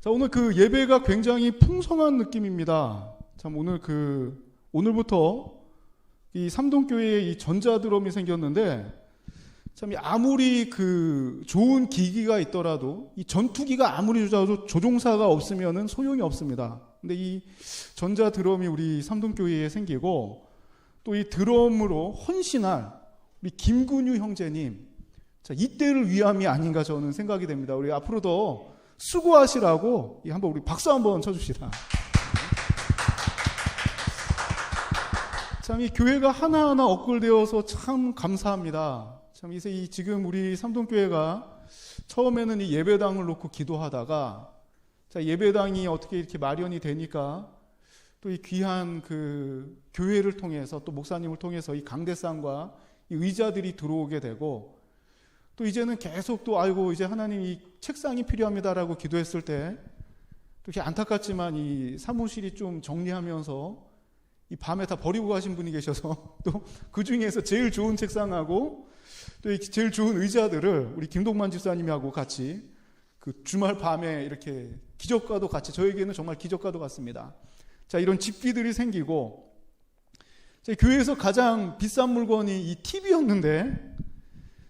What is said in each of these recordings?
자, 오늘 그 예배가 굉장히 풍성한 느낌입니다. 참 오늘부터 이 삼동교회에 이 전자드럼이 생겼는데 참 아무리 그 좋은 기기가 있더라도 이 전투기가 아무리 좋아도 조종사가 없으면은 소용이 없습니다. 근데 이 전자드럼이 우리 삼동교회에 생기고 또 이 드럼으로 헌신할 우리 김근유 형제님, 자, 이때를 위함이 아닌가 저는 생각이 됩니다. 우리 앞으로도 수고하시라고 한번 우리 박수 한번 쳐줍시다. 참 이 교회가 하나하나 업글되어서 참 감사합니다. 참 이제 지금 우리 삼동교회가 처음에는 이 예배당을 놓고 기도하다가 자, 예배당이 어떻게 이렇게 마련이 되니까 또 이 귀한 그 교회를 통해서 또 목사님을 통해서 이 강대상과 이 의자들이 들어오게 되고 또 이제는 계속 또 아이고 이제 하나님 이 책상이 필요합니다라고 기도했을 때 또 이렇게 안타깝지만 이 사무실이 좀 정리하면서 이 밤에 다 버리고 가신 분이 계셔서 또 그 중에서 제일 좋은 책상하고 또 제일 좋은 의자들을 우리 김동만 집사님하고 같이 그 주말 밤에 이렇게 기적과도 같이 저에게는 정말 기적과도 같습니다. 자, 이런 집기들이 생기고 자, 교회에서 가장 비싼 물건이 이 TV였는데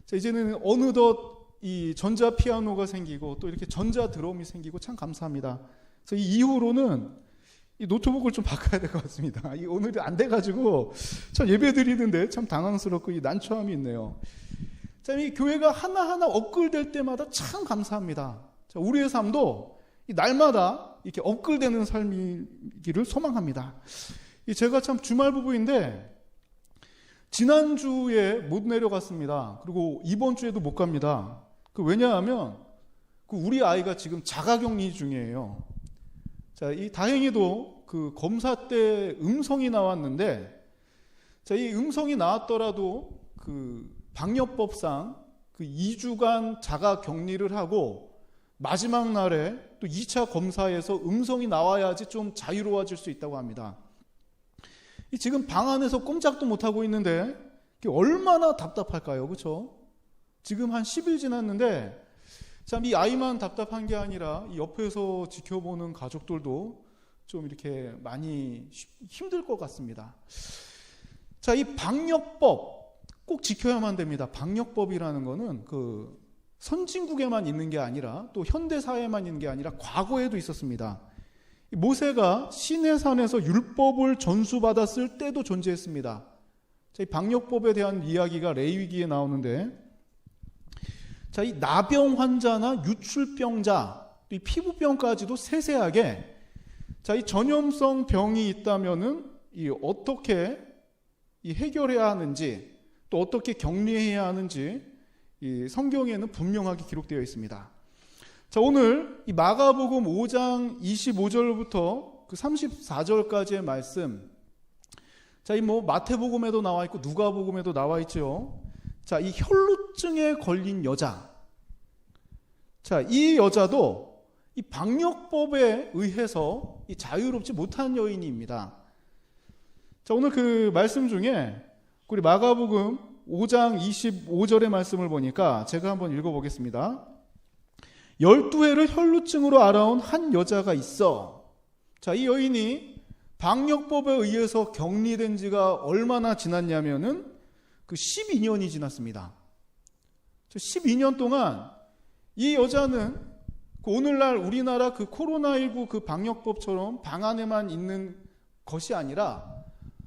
자, 이제는 어느덧 이 전자 피아노가 생기고 또 이렇게 전자 드럼이 생기고 참 감사합니다. 그래서 이 이후로는 이 노트북을 좀 바꿔야 될 것 같습니다. 이 오늘이 안 돼가지고 참 예배 드리는데 참 당황스럽고 이 난처함이 있네요. 자, 이 교회가 하나하나 업글될 때마다 참 감사합니다. 자, 우리의 삶도 이 날마다 이렇게 업글되는 삶이기를 소망합니다. 제가 참 주말 부부인데 지난주에 못 내려갔습니다. 그리고 이번 주에도 못 갑니다. 왜냐하면 우리 아이가 지금 자가격리 중이에요. 자, 다행히도 그 검사 때 음성이 나왔는데, 자, 이 음성이 나왔더라도 그 방역법상 그 2주간 자가 격리를 하고 마지막 날에 또 2차 검사에서 음성이 나와야지 좀 자유로워질 수 있다고 합니다. 지금 방 안에서 꼼짝도 못하고 있는데 얼마나 답답할까요? 그렇죠? 지금 한 10일 지났는데 참 이 아이만 답답한 게 아니라 이 옆에서 지켜보는 가족들도 좀 이렇게 많이 힘들 것 같습니다. 자, 이 방역법 꼭 지켜야만 됩니다. 방역법이라는 거는 그 선진국에만 있는 게 아니라 또 현대사회에만 있는 게 아니라 과거에도 있었습니다. 모세가 시내산에서 율법을 전수받았을 때도 존재했습니다. 자, 이 방역법에 대한 이야기가 레위기에 나오는데 자, 이 나병 환자나 유출병자, 이 피부병까지도 세세하게 자, 이 전염성 병이 있다면은 어떻게 해결해야 하는지 또 어떻게 격리해야 하는지 이 성경에는 분명하게 기록되어 있습니다. 자, 오늘 이 마가복음 5장 25절부터 그 34절까지의 말씀. 자, 마태복음에도 나와 있고 누가복음에도 나와 있죠. 자, 이 혈루증에 걸린 여자. 자, 이 여자도 이 방역법에 의해서 이 자유롭지 못한 여인입니다. 자, 오늘 그 말씀 중에 우리 마가복음 5장 25절의 말씀을 보니까 제가 한번 읽어보겠습니다. 12해를 혈루증으로 앓아온 한 여자가 있어. 자, 이 여인이 방역법에 의해서 격리된 지가 얼마나 지났냐면은 그 12년이 지났습니다. 12년 동안 이 여자는 오늘날 우리나라 그 코로나19 그 방역법처럼 방 안에만 있는 것이 아니라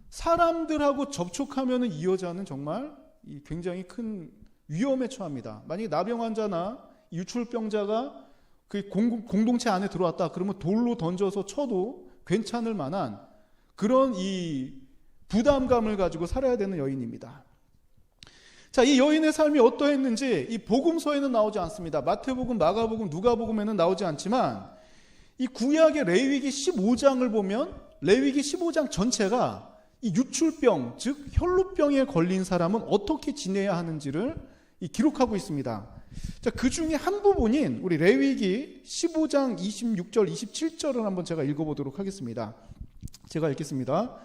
사람들하고 접촉하면은 이 여자는 정말 굉장히 큰 위험에 처합니다. 만약에 나병 환자나 유출병자가 그 공동체 안에 들어왔다 그러면 돌로 던져서 쳐도 괜찮을 만한 그런 이 부담감을 가지고 살아야 되는 여인입니다. 자, 이 여인의 삶이 어떠했는지 이 복음서에는 나오지 않습니다. 마태복음, 마가복음, 누가복음에는 나오지 않지만 이 구약의 레위기 15장을 보면 레위기 15장 전체가 이 유출병, 즉 혈루병에 걸린 사람은 어떻게 지내야 하는지를 기록하고 있습니다. 자, 그 중에 한 부분인 우리 레위기 15장 26절, 27절을 한번 제가 읽어보도록 하겠습니다. 제가 읽겠습니다.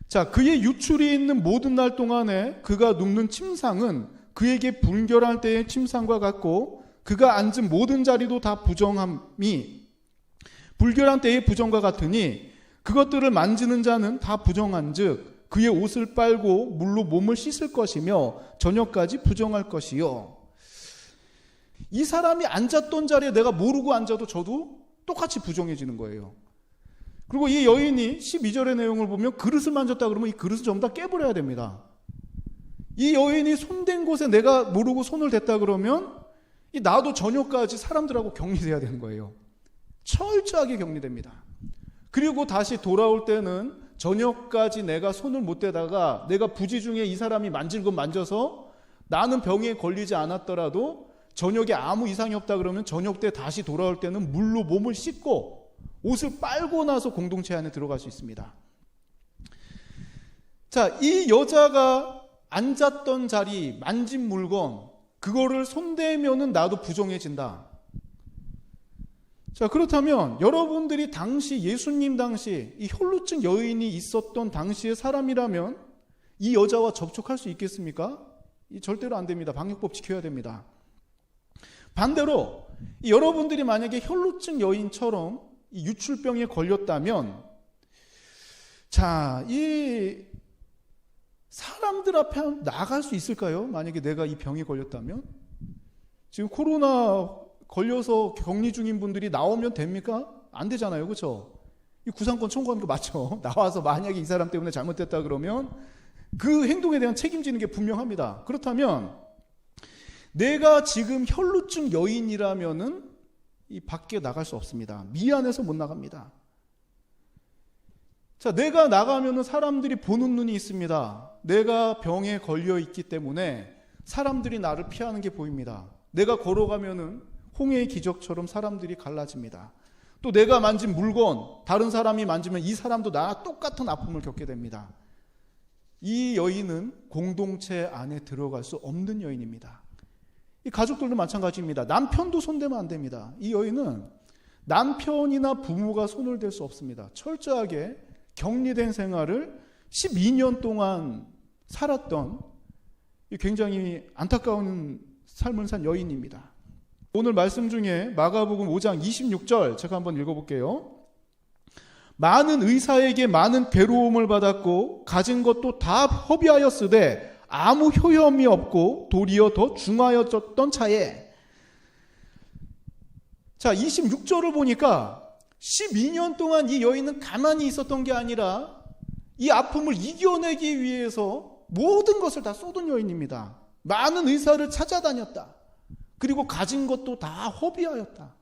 자, 그의 유출이 있는 모든 날 동안에 그가 눕는 침상은 그에게 분결할 때의 침상과 같고 그가 앉은 모든 자리도 다 부정함이 불결한 때의 부정과 같으니 그것들을 만지는 자는 다 부정한즉 그의 옷을 빨고 물로 몸을 씻을 것이며 저녁까지 부정할 것이요. 이 사람이 앉았던 자리에 내가 모르고 앉아도 저도 똑같이 부정해지는 거예요. 그리고 이 여인이 12절의 내용을 보면 그릇을 만졌다 그러면 이 그릇을 전부 다 깨버려야 됩니다. 이 여인이 손댄 곳에 내가 모르고 손을 댔다 그러면 나도 저녁까지 사람들하고 격리돼야 되는 거예요. 철저하게 격리됩니다. 그리고 다시 돌아올 때는 저녁까지 내가 손을 못 대다가 내가 부지 중에 이 사람이 만질 것 만져서 나는 병에 걸리지 않았더라도 저녁에 아무 이상이 없다 그러면 저녁 때 다시 돌아올 때는 물로 몸을 씻고 옷을 빨고 나서 공동체 안에 들어갈 수 있습니다. 자, 이 여자가 앉았던 자리, 만진 물건, 그거를 손대면은 나도 부정해진다. 자, 그렇다면 여러분들이 당시 예수님 당시 이 혈루증 여인이 있었던 당시의 사람이라면 이 여자와 접촉할 수 있겠습니까? 절대로 안 됩니다. 방역법 지켜야 됩니다. 반대로 여러분들이 만약에 혈루증 여인처럼 이 유출병에 걸렸다면, 자, 이 사람들 앞에 나갈 수 있을까요? 만약에 내가 이 병에 걸렸다면? 지금 코로나 걸려서 격리 중인 분들이 나오면 됩니까? 안 되잖아요. 그렇죠? 이 구상권 청구하는 거 맞죠? 나와서 만약에 이 사람 때문에 잘못됐다 그러면 그 행동에 대한 책임지는 게 분명합니다. 그렇다면 내가 지금 혈루증 여인이라면은 이 밖에 나갈 수 없습니다. 미안해서 못 나갑니다. 자, 내가 나가면은 사람들이 보는 눈이 있습니다. 내가 병에 걸려 있기 때문에 사람들이 나를 피하는 게 보입니다. 내가 걸어가면은 홍해의 기적처럼 사람들이 갈라집니다. 또 내가 만진 물건, 다른 사람이 만지면 이 사람도 나와 똑같은 아픔을 겪게 됩니다. 이 여인은 공동체 안에 들어갈 수 없는 여인입니다. 이 가족들도 마찬가지입니다. 남편도 손대면 안 됩니다. 이 여인은 남편이나 부모가 손을 댈 수 없습니다. 철저하게 격리된 생활을 12년 동안 살았던 굉장히 안타까운 삶을 산 여인입니다. 오늘 말씀 중에 마가복음 5장 26절 제가 한번 읽어볼게요. 많은 의사에게 많은 괴로움을 받았고 가진 것도 다 허비하였으되 아무 효험이 없고 도리어 더 중하여졌던 차에, 자, 26절을 보니까 12년 동안 이 여인은 가만히 있었던 게 아니라 이 아픔을 이겨내기 위해서 모든 것을 다 쏟은 여인입니다. 많은 의사를 찾아다녔다. 그리고 가진 것도 다 허비하였다.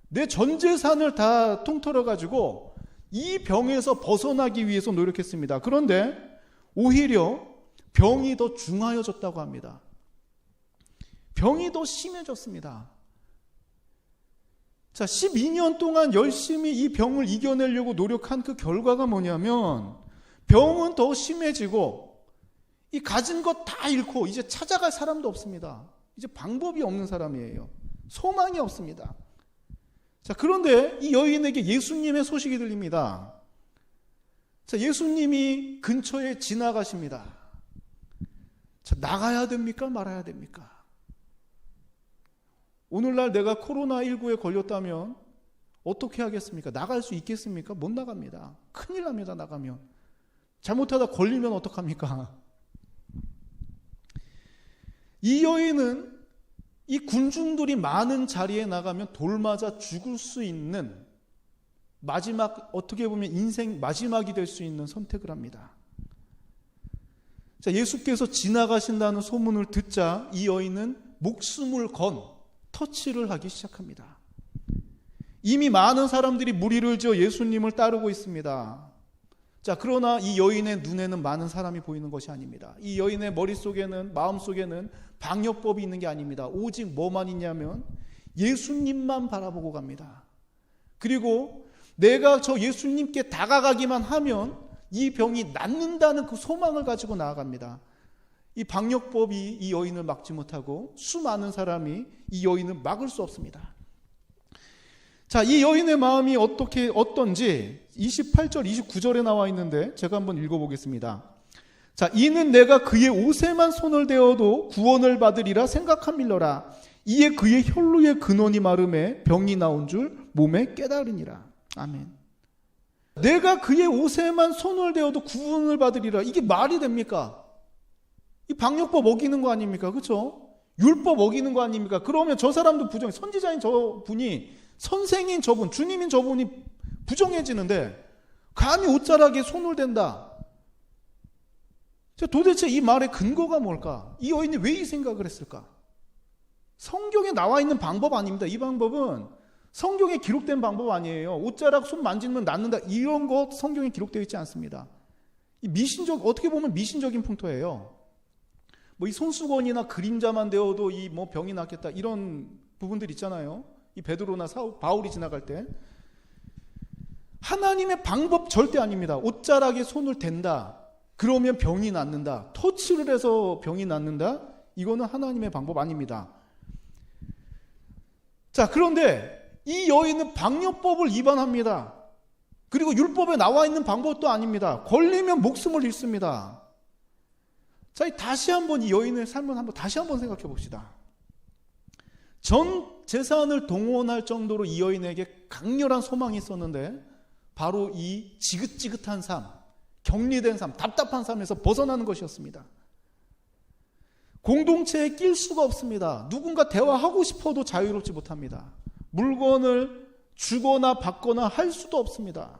내 전 재산을 다 통틀어가지고 이 병에서 벗어나기 위해서 노력했습니다. 그런데 오히려 병이 더 중하여졌다고 합니다. 병이 더 심해졌습니다. 자, 12년 동안 열심히 이 병을 이겨내려고 노력한 그 결과가 뭐냐면 병은 더 심해지고 이 가진 것 다 잃고 이제 찾아갈 사람도 없습니다. 이제 방법이 없는 사람이에요. 소망이 없습니다. 자, 그런데 이 여인에게 예수님의 소식이 들립니다. 자, 예수님이 근처에 지나가십니다. 자, 나가야 됩니까? 말아야 됩니까? 오늘날 내가 코로나19에 걸렸다면 어떻게 하겠습니까? 나갈 수 있겠습니까? 못 나갑니다. 큰일 납니다. 나가면. 잘못하다 걸리면 어떡합니까? 이 여인은 이 군중들이 많은 자리에 나가면 돌맞아 죽을 수 있는 마지막, 어떻게 보면 인생 마지막이 될 수 있는 선택을 합니다. 자, 예수께서 지나가신다는 소문을 듣자 이 여인은 목숨을 건 터치를 하기 시작합니다. 이미 많은 사람들이 무리를 지어 예수님을 따르고 있습니다. 자, 그러나 이 여인의 눈에는 많은 사람이 보이는 것이 아닙니다. 이 여인의 머릿속에는, 마음속에는 방역법이 있는 게 아닙니다. 오직 뭐만 있냐면 예수님만 바라보고 갑니다. 그리고 내가 저 예수님께 다가가기만 하면 이 병이 낫는다는 그 소망을 가지고 나아갑니다. 이 방역법이 이 여인을 막지 못하고 수많은 사람이 이 여인을 막을 수 없습니다. 자, 이 여인의 마음이 어떤지 28절, 29절에 나와 있는데 제가 한번 읽어보겠습니다. 자, 이는 내가 그의 옷에만 손을 대어도 구원을 받으리라 생각함일러라. 이에 그의 혈루의 근원이 마름에 병이 나온 줄 몸에 깨달으니라. 아멘. 내가 그의 옷에만 손을 대어도 구원을 받으리라. 이게 말이 됩니까? 이 방역법 어기는 거 아닙니까? 그렇죠? 율법 어기는 거 아닙니까? 그러면 저 사람도 부정해. 선지자인 저분이, 선생인 저분, 주님인 저분이 부정해지는데 감히 옷자락에 손을 댄다. 도대체 이 말의 근거가 뭘까? 이 여인이 왜 이 생각을 했을까? 성경에 나와 있는 방법 아닙니다. 이 방법은 성경에 기록된 방법 아니에요. 옷자락 손 만지면 낫는다. 이런 것 성경에 기록되어 있지 않습니다. 이 어떻게 보면 미신적인 풍토예요. 뭐 이 손수건이나 그림자만 되어도 이 뭐 병이 낫겠다. 이런 부분들 있잖아요. 이 베드로나 바울이 지나갈 때. 하나님의 방법 절대 아닙니다. 옷자락에 손을 댄다. 그러면 병이 낫는다. 터치를 해서 병이 낫는다. 이거는 하나님의 방법 아닙니다. 자, 그런데 이 여인은 방역법을 위반합니다. 그리고 율법에 나와 있는 방법도 아닙니다. 걸리면 목숨을 잃습니다. 자, 다시 한번 이 여인의 삶을 다시 한번 생각해 봅시다. 전 재산을 동원할 정도로 이 여인에게 강렬한 소망이 있었는데 바로 이 지긋지긋한 삶, 격리된 삶, 답답한 삶에서 벗어나는 것이었습니다. 공동체에 낄 수가 없습니다. 누군가 대화하고 싶어도 자유롭지 못합니다. 물건을 주거나 받거나 할 수도 없습니다.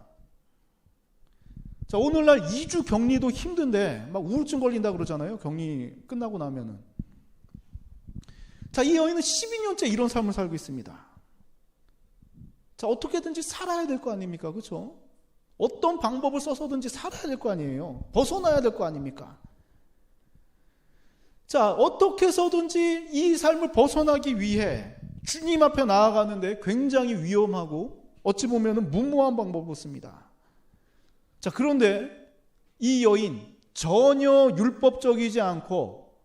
자, 오늘날 2주 격리도 힘든데 막 우울증 걸린다 그러잖아요. 격리 끝나고 나면은. 자, 이 여인은 12년째 이런 삶을 살고 있습니다. 자, 어떻게든지 살아야 될 거 아닙니까? 그렇죠? 어떤 방법을 써서든지 살아야 될 거 아니에요. 벗어나야 될 거 아닙니까? 자, 어떻게 해서든지 이 삶을 벗어나기 위해 주님 앞에 나아가는데 굉장히 위험하고 어찌 보면 무모한 방법을 씁니다. 자, 그런데 이 여인 전혀 율법적이지 않고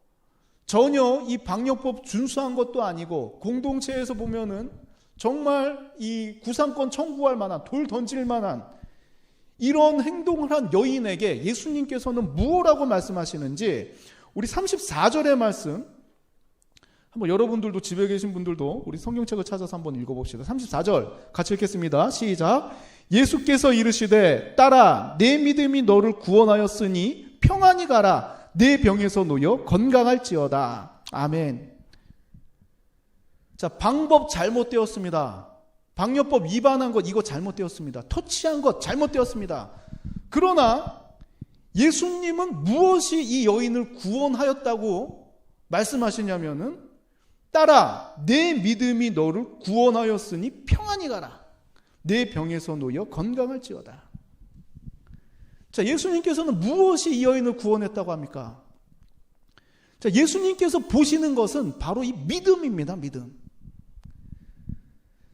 전혀 이 방역법 준수한 것도 아니고 공동체에서 보면은 정말 이 구상권 청구할 만한, 돌 던질 만한 이런 행동을 한 여인에게 예수님께서는 무엇라고 말씀하시는지 우리 34절의 말씀 한번 여러분들도 집에 계신 분들도 우리 성경책을 찾아서 한번 읽어봅시다. 34절 같이 읽겠습니다. 시작. 예수께서 이르시되 딸아 내 믿음이 너를 구원하였으니 평안히 가라 내 병에서 놓여 건강할지어다. 아멘. 자, 방법 잘못되었습니다. 방역법 위반한 것 이거 잘못되었습니다. 터치한 것 잘못되었습니다. 그러나 예수님은 무엇이 이 여인을 구원하였다고 말씀하시냐면은 딸아 내 믿음이 너를 구원하였으니 평안히 가라 내 병에서 놓여 건강할지어다. 자, 예수님께서는 무엇이 이 여인을 구원했다고 합니까? 자, 예수님께서 보시는 것은 바로 이 믿음입니다. 믿음.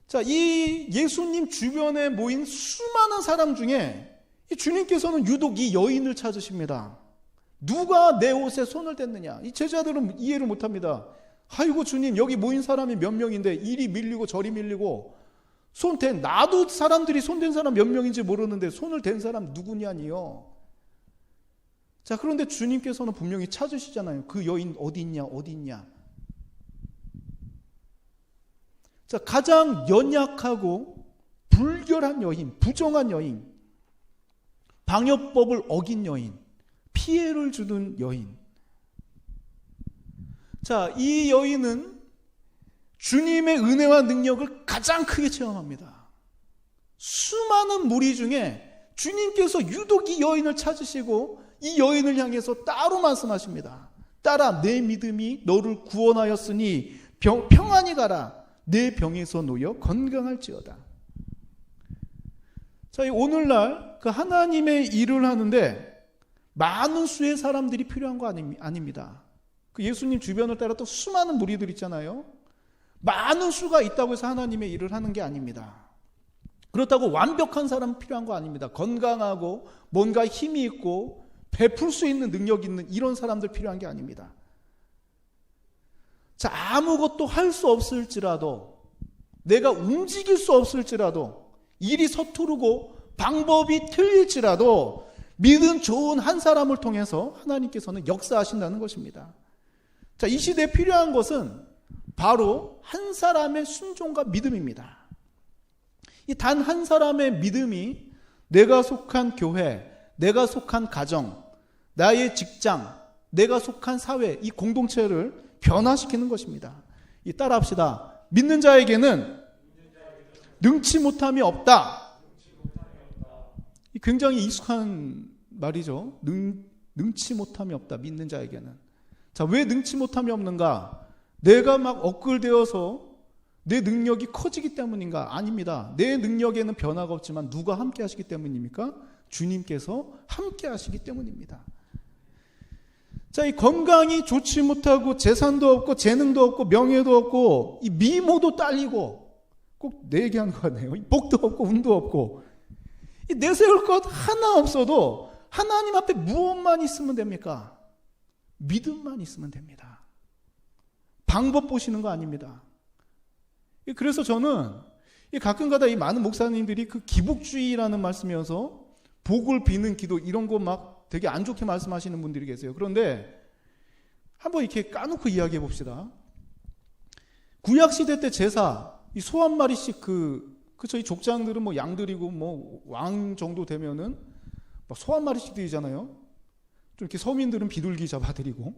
자, 이 예수님 주변에 모인 수많은 사람 중에 이 주님께서는 유독 이 여인을 찾으십니다. 누가 내 옷에 손을 댔느냐? 이 제자들은 이해를 못합니다. 아이고 주님 여기 모인 사람이 몇 명인데 이리 밀리고 저리 밀리고 나도 사람들이 손댄 사람 몇 명인지 모르는데 손을 댄 사람 누구냐니요. 자, 그런데 주님께서는 분명히 찾으시잖아요. 그 여인 어디 있냐 어디 있냐. 자, 가장 연약하고 불결한 여인, 부정한 여인, 방역법을 어긴 여인, 피해를 주는 여인. 자, 이 여인은 주님의 은혜와 능력을 가장 크게 체험합니다. 수많은 무리 중에 주님께서 유독 이 여인을 찾으시고 이 여인을 향해서 따로 말씀하십니다. 딸아 내 믿음이 너를 구원하였으니 평안히 가라 내 병에서 놓여 건강할지어다. 자, 오늘날 그 하나님의 일을 하는데 많은 수의 사람들이 필요한 거 아닙니다. 그 예수님 주변을 따라 또 수많은 무리들 있잖아요. 많은 수가 있다고 해서 하나님의 일을 하는 게 아닙니다. 그렇다고 완벽한 사람은 필요한 거 아닙니다. 건강하고 뭔가 힘이 있고 베풀 수 있는 능력 있는 이런 사람들 필요한 게 아닙니다. 자, 아무것도 할 수 없을지라도 내가 움직일 수 없을지라도 일이 서투르고 방법이 틀릴지라도 믿음 좋은 한 사람을 통해서 하나님께서는 역사하신다는 것입니다. 자, 이 시대에 필요한 것은 바로 한 사람의 순종과 믿음입니다. 이 단 한 사람의 믿음이 내가 속한 교회, 내가 속한 가정, 나의 직장, 내가 속한 사회, 이 공동체를 변화시키는 것입니다. 따라합시다. 믿는 자에게는 능치 못함이 없다. 굉장히 익숙한 말이죠. 능치 못함이 없다. 믿는 자에게는. 자, 왜 능치 못함이 없는가? 내가 막 업글되어서 내 능력이 커지기 때문인가? 아닙니다. 내 능력에는 변화가 없지만 누가 함께 하시기 때문입니까? 주님께서 함께 하시기 때문입니다. 자, 이 건강이 좋지 못하고 재산도 없고 재능도 없고 명예도 없고 이 미모도 딸리고 꼭 내 얘기하는 거 같네요. 복도 없고 운도 없고 이 내세울 것 하나 없어도 하나님 앞에 무엇만 있으면 됩니까? 믿음만 있으면 됩니다. 방법 보시는 거 아닙니다. 그래서 저는 가끔가다 이 많은 목사님들이 그 기복주의라는 말씀이어서 복을 비는 기도 이런 거 막 되게 안 좋게 말씀하시는 분들이 계세요. 그런데 한번 이렇게 까놓고 이야기해 봅시다. 구약시대 때 제사, 이 소 한 마리씩 그쵸, 이 족장들은 뭐 양들이고 뭐 왕 정도 되면은 소 한 마리씩 드리잖아요. 좀 이렇게 서민들은 비둘기 잡아드리고.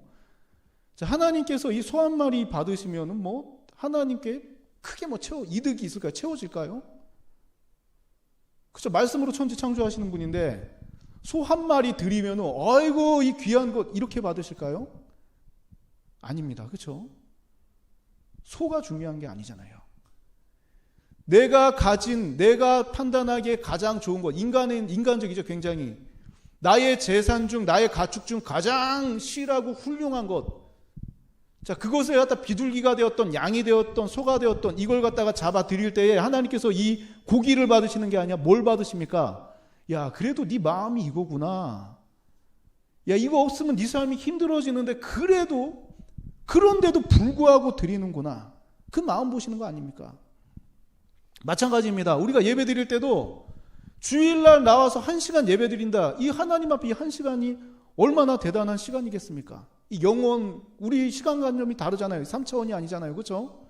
자, 하나님께서 이 소 한 마리 받으시면은 뭐 하나님께 크게 뭐 이득이 있을까요? 채워질까요? 그쵸, 말씀으로 천지 창조하시는 분인데 소 한 마리 드리면은 아이고 이 귀한 것 이렇게 받으실까요? 아닙니다. 그쵸? 소가 중요한 게 아니잖아요. 내가 판단하기에 가장 좋은 것, 인간적이죠, 굉장히. 나의 재산 중, 나의 가축 중 가장 실하고 훌륭한 것. 자, 그것을 갖다 비둘기가 되었던, 양이 되었던, 소가 되었던, 이걸 갖다가 잡아 드릴 때에 하나님께서 이 고기를 받으시는 게 아니라 뭘 받으십니까? 야, 그래도 네 마음이 이거구나. 야, 이거 없으면 네 삶이 힘들어지는데 그런데도 불구하고 드리는구나. 그 마음 보시는 거 아닙니까? 마찬가지입니다. 우리가 예배 드릴 때도 주일날 나와서 1시간 예배 드린다. 이 하나님 앞에 이 1시간이 얼마나 대단한 시간이겠습니까? 이 영혼, 우리 시간관념이 다르잖아요. 3차원이 아니잖아요. 그렇죠?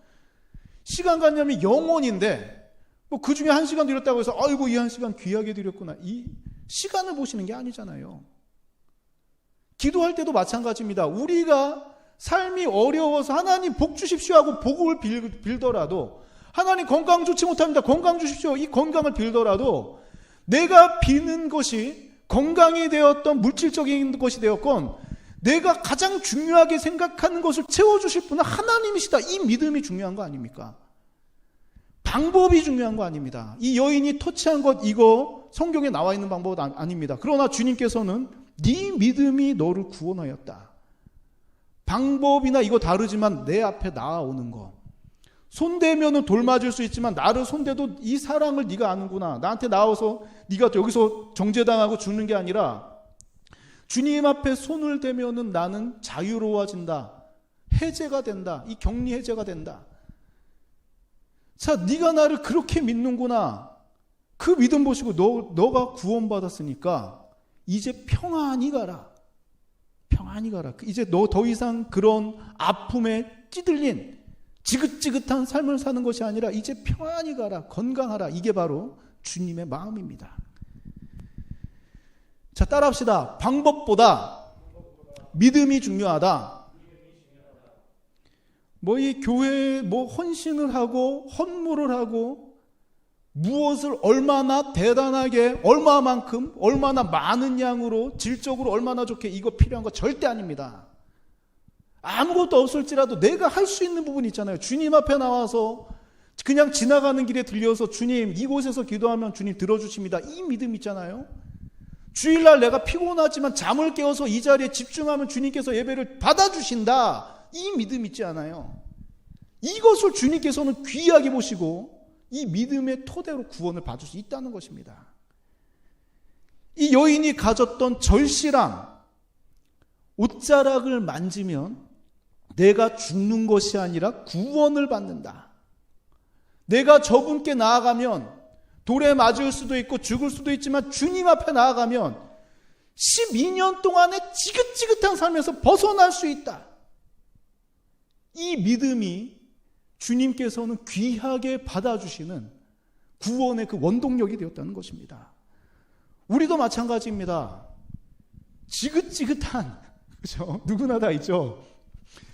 시간관념이 영혼인데 뭐 그 중에 1시간 드렸다고 해서 아이고 이 1시간 귀하게 드렸구나. 이 시간을 보시는 게 아니잖아요. 기도할 때도 마찬가지입니다. 우리가 삶이 어려워서 하나님 복 주십시오 하고 복을 빌더라도 하나님 건강 좋지 못합니다. 건강 주십시오. 이 건강을 빌더라도 내가 비는 것이 건강이 되었던 물질적인 것이 되었건 내가 가장 중요하게 생각하는 것을 채워주실 분은 하나님이시다. 이 믿음이 중요한 거 아닙니까? 방법이 중요한 거 아닙니다. 이 여인이 터치한 것 이거 성경에 나와 있는 방법은 아닙니다. 그러나 주님께서는 네 믿음이 너를 구원하였다. 방법이나 이거 다르지만 내 앞에 나아오는 거. 손대면은 돌 맞을 수 있지만 나를 손대도 이 사랑을 네가 아는구나. 나한테 나와서 네가 여기서 정죄당하고 죽는 게 아니라 주님 앞에 손을 대면은 나는 자유로워진다. 해제가 된다. 이 격리 해제가 된다. 자, 네가 나를 그렇게 믿는구나. 그 믿음 보시고 너가 구원받았으니까 이제 평안히 가라. 평안히 가라. 이제 너 더 이상 그런 아픔에 찌들린 지긋지긋한 삶을 사는 것이 아니라 이제 평안히 가라. 건강하라. 이게 바로 주님의 마음입니다. 자, 따라합시다. 방법보다 믿음이 중요하다. 뭐 이 교회에 뭐 헌신을 하고 헌물을 하고 무엇을 얼마나 대단하게 얼마만큼 얼마나 많은 양으로 질적으로 얼마나 좋게 이거 필요한 거 절대 아닙니다. 아무것도 없을지라도 내가 할 수 있는 부분이 있잖아요. 주님 앞에 나와서 그냥 지나가는 길에 들려서 주님 이곳에서 기도하면 주님 들어주십니다. 이 믿음 있잖아요. 주일날 내가 피곤하지만 잠을 깨워서 이 자리에 집중하면 주님께서 예배를 받아주신다. 이 믿음 있지 않아요. 이것을 주님께서는 귀하게 보시고 이 믿음의 토대로 구원을 받을 수 있다는 것입니다. 이 여인이 가졌던 절실함, 옷자락을 만지면 내가 죽는 것이 아니라 구원을 받는다. 내가 저분께 나아가면 돌에 맞을 수도 있고 죽을 수도 있지만 주님 앞에 나아가면 12년 동안의 지긋지긋한 삶에서 벗어날 수 있다. 이 믿음이 주님께서는 귀하게 받아주시는 구원의 그 원동력이 되었다는 것입니다. 우리도 마찬가지입니다. 지긋지긋한, 그렇죠? 누구나 다 있죠.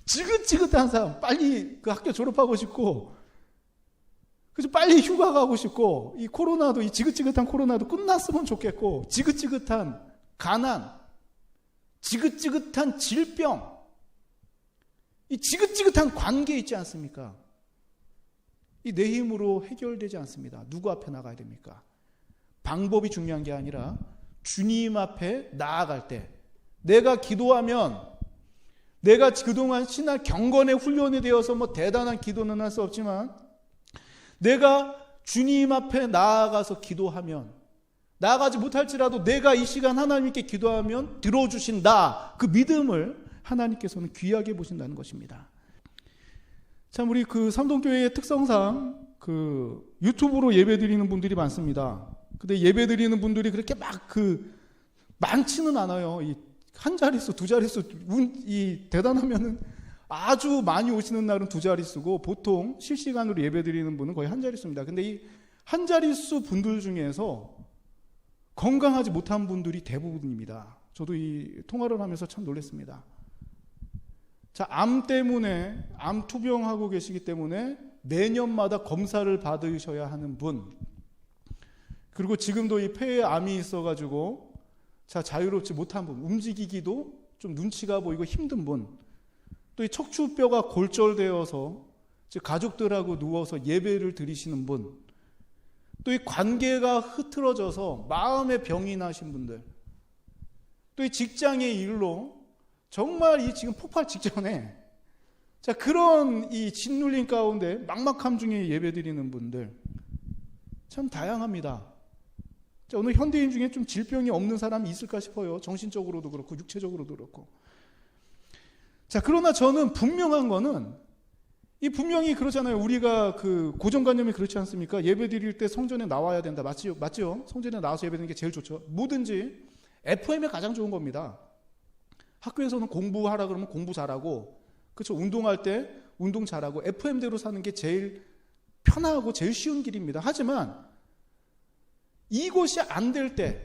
지긋지긋한 삶, 빨리 그 학교 졸업하고 싶고, 그래서 빨리 휴가 가고 싶고, 이 코로나도, 이 지긋지긋한 코로나도 끝났으면 좋겠고, 지긋지긋한 가난, 지긋지긋한 질병, 이 지긋지긋한 관계 있지 않습니까? 이 내 힘으로 해결되지 않습니다. 누구 앞에 나가야 됩니까? 방법이 중요한 게 아니라 주님 앞에 나아갈 때 내가 기도하면 내가 그동안 신앙 경건의 훈련이 되어서 뭐 대단한 기도는 할 수 없지만 내가 주님 앞에 나아가서 기도하면 나아가지 못할지라도 내가 이 시간 하나님께 기도하면 들어주신다. 그 믿음을 하나님께서는 귀하게 보신다는 것입니다. 참 우리 그 삼동교회의 특성상 그 유튜브로 예배드리는 분들이 많습니다. 근데 예배드리는 분들이 그렇게 막 많지는 않아요. 이 한 자릿수, 두 자릿수, 이 대단하면은 아주 많이 오시는 날은 두 자릿수고 보통 실시간으로 예배드리는 분은 거의 한 자릿수입니다. 근데 이 한 자릿수 분들 중에서 건강하지 못한 분들이 대부분입니다. 저도 이 통화를 하면서 참 놀랐습니다. 자, 암 때문에 암 투병하고 계시기 때문에 매년마다 검사를 받으셔야 하는 분, 그리고 지금도 이 폐에 암이 있어가지고 자 자유롭지 못한 분, 움직이기도 좀 눈치가 보이고 힘든 분, 또 이 척추뼈가 골절되어서 가족들하고 누워서 예배를 드리시는 분, 또 이 관계가 흐트러져서 마음의 병이 나신 분들, 또 이 직장의 일로 정말 이 지금 폭발 직전에 자 그런 이 짓눌림 가운데 막막함 중에 예배드리는 분들 참 다양합니다. 자, 오늘 현대인 중에 좀 질병이 없는 사람이 있을까 싶어요. 정신적으로도 그렇고 육체적으로도 그렇고. 자, 그러나 저는 분명한 거는 이 분명히 그러잖아요. 우리가 그 고정관념이 그렇지 않습니까? 예배드릴 때 성전에 나와야 된다. 맞죠? 맞죠? 성전에 나와서 예배드리는 게 제일 좋죠. 뭐든지 FM이 가장 좋은 겁니다. 학교에서는 공부하라 그러면 공부 잘하고, 그렇죠? 운동할 때 운동 잘하고 FM대로 사는 게 제일 편하고 제일 쉬운 길입니다. 하지만 이것이 안 될 때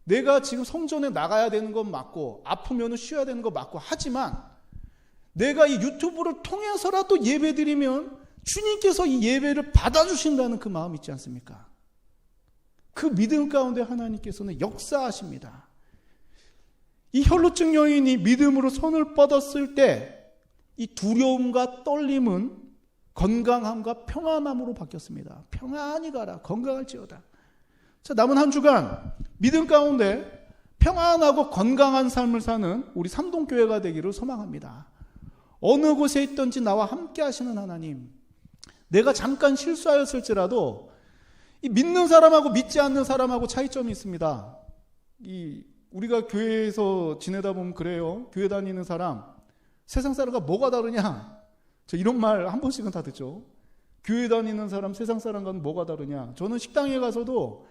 내가 지금 성전에 나가야 되는 건 맞고 아프면 쉬어야 되는 건 맞고, 하지만 내가 이 유튜브를 통해서라도 예배드리면 주님께서 이 예배를 받아주신다는 그 마음 있지 않습니까? 그 믿음 가운데 하나님께서는 역사하십니다. 이 혈루증 여인이 믿음으로 손을 뻗었을 때 이 두려움과 떨림은 건강함과 평안함으로 바뀌었습니다. 평안히 가라, 건강할지어다. 자, 남은 한 주간 믿음 가운데 평안하고 건강한 삶을 사는 우리 삼동교회가 되기를 소망합니다. 어느 곳에 있든지 나와 함께 하시는 하나님, 내가 잠깐 실수하였을지라도 이 믿는 사람하고 믿지 않는 사람하고 차이점이 있습니다. 우리가 교회에서 지내다 보면 그래요. 교회 다니는 사람, 세상 사람과 뭐가 다르냐? 저 이런 말 한 번씩은 다 듣죠. 교회 다니는 사람, 세상 사람과는 뭐가 다르냐? 저는 식당에 가서도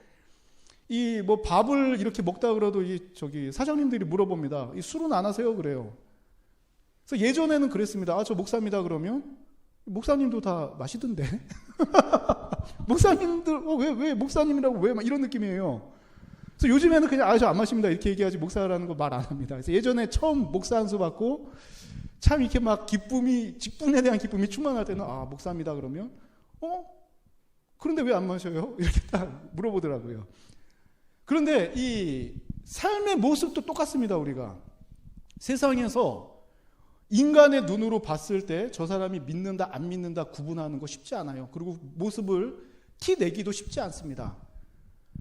이 뭐 밥을 이렇게 먹다 그래도 사장님들이 물어봅니다. 이 술은 안 하세요? 그래요. 그래서 예전에는 그랬습니다. 아, 저 목사입니다. 그러면 목사님도 다 마시던데. 목사님들 왜 목사님이라고 왜 막 이런 느낌이에요. 그래서 요즘에는 그냥 저 안 마십니다 이렇게 얘기하지 목사라는 거 말 안 합니다. 그래서 예전에 처음 목사 한 수 받고 참 이렇게 막 직분에 대한 기쁨이 충만할 때는 목사입니다 그러면 그런데 왜 안 마셔요? 이렇게 딱 물어보더라고요. 그런데 이 삶의 모습도 똑같습니다. 우리가 세상에서 인간의 눈으로 봤을 때 저 사람이 믿는다 안 믿는다 구분하는 거 쉽지 않아요. 그리고 모습을 티 내기도 쉽지 않습니다.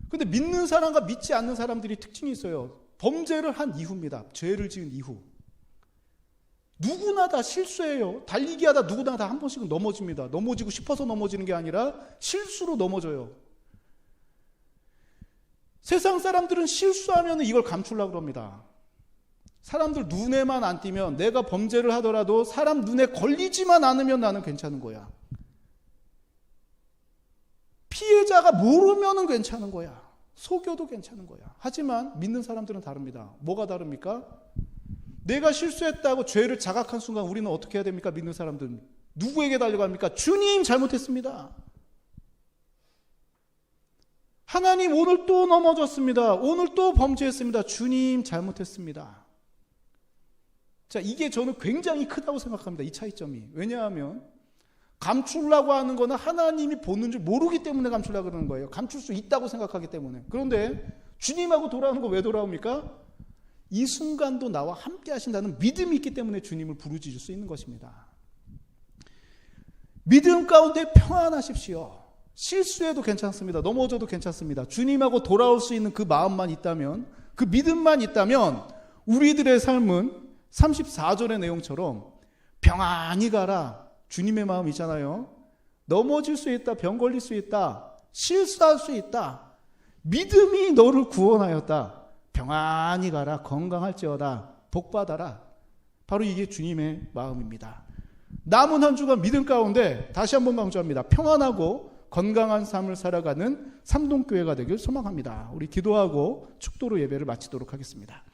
그런데 믿는 사람과 믿지 않는 사람들이 특징이 있어요. 범죄를 한 이후입니다. 죄를 지은 이후. 누구나 다 실수해요. 달리기 하다 누구나 다 한 번씩은 넘어집니다. 넘어지고 싶어서 넘어지는 게 아니라 실수로 넘어져요. 세상 사람들은 실수하면 이걸 감추려고 합니다. 사람들 눈에만 안 띄면, 내가 범죄를 하더라도 사람 눈에 걸리지만 않으면 나는 괜찮은 거야. 피해자가 모르면은 괜찮은 거야. 속여도 괜찮은 거야. 하지만 믿는 사람들은 다릅니다. 뭐가 다릅니까? 내가 실수했다고 죄를 자각한 순간 우리는 어떻게 해야 됩니까? 믿는 사람들은 누구에게 달려갑니까? 주님 잘못했습니다. 하나님 오늘 또 넘어졌습니다. 오늘 또 범죄했습니다. 주님 잘못했습니다. 자, 이게 저는 굉장히 크다고 생각합니다. 이 차이점이. 왜냐하면 감추려고 하는 거는 하나님이 보는 줄 모르기 때문에 감추려고 그러는 거예요. 감출 수 있다고 생각하기 때문에. 그런데 주님하고 돌아오는 거 왜 돌아옵니까? 이 순간도 나와 함께 하신다는 믿음이 있기 때문에 주님을 부르짖을 수 있는 것입니다. 믿음 가운데 평안하십시오. 실수해도 괜찮습니다. 넘어져도 괜찮습니다. 주님하고 돌아올 수 있는 그 마음만 있다면, 그 믿음만 있다면 우리들의 삶은 34절의 내용처럼 평안히 가라. 주님의 마음이잖아요. 넘어질 수 있다. 병 걸릴 수 있다. 실수할 수 있다. 믿음이 너를 구원하였다. 평안히 가라. 건강할지어다. 복받아라. 바로 이게 주님의 마음입니다. 남은 한 주간 믿음 가운데 다시 한번 강조합니다. 평안하고 건강한 삶을 살아가는 삼동교회가 되길 소망합니다. 우리 기도하고 축도로 예배를 마치도록 하겠습니다.